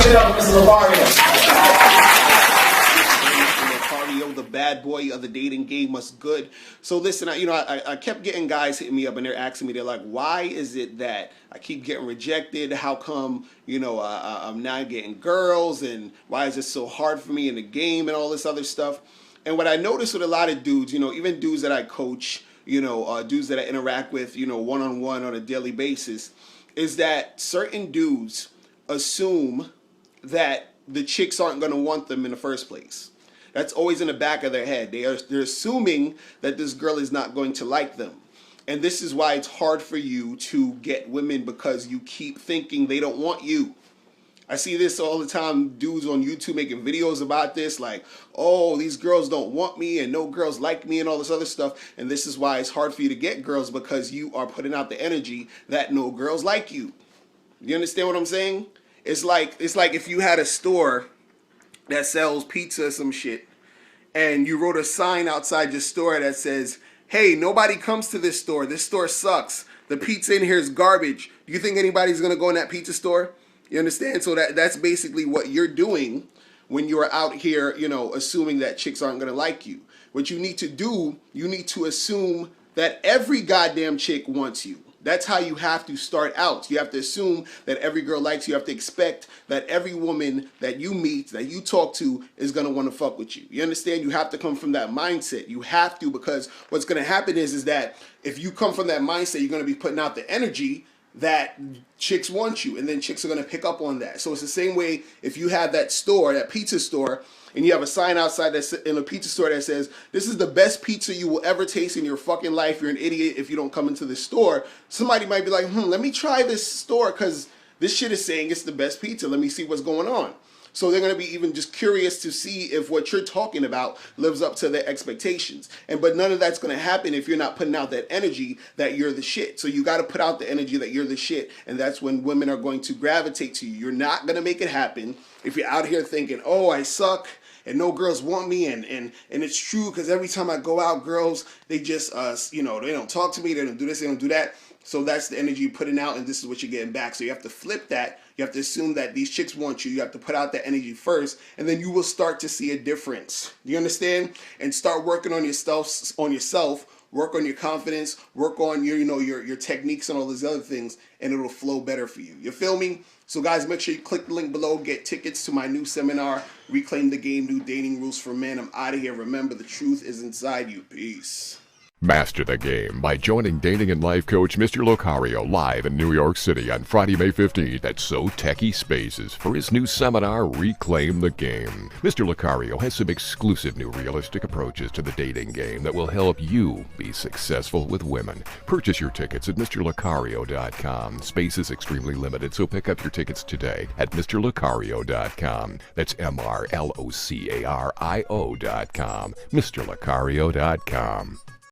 it up for Mr. Locario. Locario, the bad boy of the dating game, what's good? So listen, I kept getting guys hitting me up and they're asking me, they're like, why is it that I keep getting rejected? How come, I'm not getting girls? And why is it so hard for me in the game and all this other stuff? And what I noticed with a lot of dudes, even dudes that I coach, dudes that I interact with, one-on-one on a daily basis, is that certain dudes assume that the chicks aren't going to want them in the first place. That's always in the back of their head. They're assuming that this girl is not going to like them. And this is why it's hard for you to get women, because you keep thinking they don't want you. I see this all the time, dudes on YouTube making videos about this, like, oh, these girls don't want me and no girls like me and all this other stuff. And this is why it's hard for you to get girls, because you are putting out the energy that no girls like you. You understand what I'm saying? It's like if you had a store that sells pizza or some shit, and you wrote a sign outside your store that says, hey, nobody comes to this store sucks, the pizza in here is garbage. Do you think anybody's gonna go in that pizza store? You understand? So that's basically what you're doing when you're out here, assuming that chicks aren't gonna like you. What you need to do, you need to assume that every goddamn chick wants you. That's how you have to start out. You have to assume that every girl likes you. You have to expect that every woman that you meet, that you talk to, is going to want to fuck with you. You understand? You have to come from that mindset. You have to, because what's going to happen is that if you come from that mindset, you're going to be putting out the energy that chicks want you, and then chicks are going to pick up on that. So it's the same way if you have that store, that pizza store, and you have a sign outside that's in a pizza store that says, this is the best pizza you will ever taste in your fucking life. You're an idiot if you don't come into this store. Somebody might be like, let me try this store because this shit is saying it's the best pizza. Let me see what's going on. So they're going to be even just curious to see if what you're talking about lives up to their expectations. But none of that's going to happen if you're not putting out that energy that you're the shit. So you got to put out the energy that you're the shit. And that's when women are going to gravitate to you. You're not going to make it happen if you're out here thinking, oh, I suck and no girls want me. And it's true, because every time I go out, girls, they just, they don't talk to me. They don't do this. They don't do that. So that's the energy you're putting out, and this is what you're getting back. So you have to flip that. You have to assume that these chicks want you. You have to put out that energy first, and then you will start to see a difference. Do you understand? And start working on yourself, work on your confidence, work on your techniques and all these other things, and it'll flow better for you. You feel me? So guys, make sure you click the link below, get tickets to my new seminar, Reclaim the Game, New Dating Rules for Men. I'm out of here. Remember, the truth is inside you. Peace. Master the game by joining dating and life coach Mr. Locario live in New York City on Friday, May 15th at So Techie Spaces for his new seminar, Reclaim the Game. Mr. Locario has some exclusive new realistic approaches to the dating game that will help you be successful with women. Purchase your tickets at MrLocario.com. Space is extremely limited, so pick up your tickets today at MrLocario.com. That's MrLocario.com. MrLocario.com.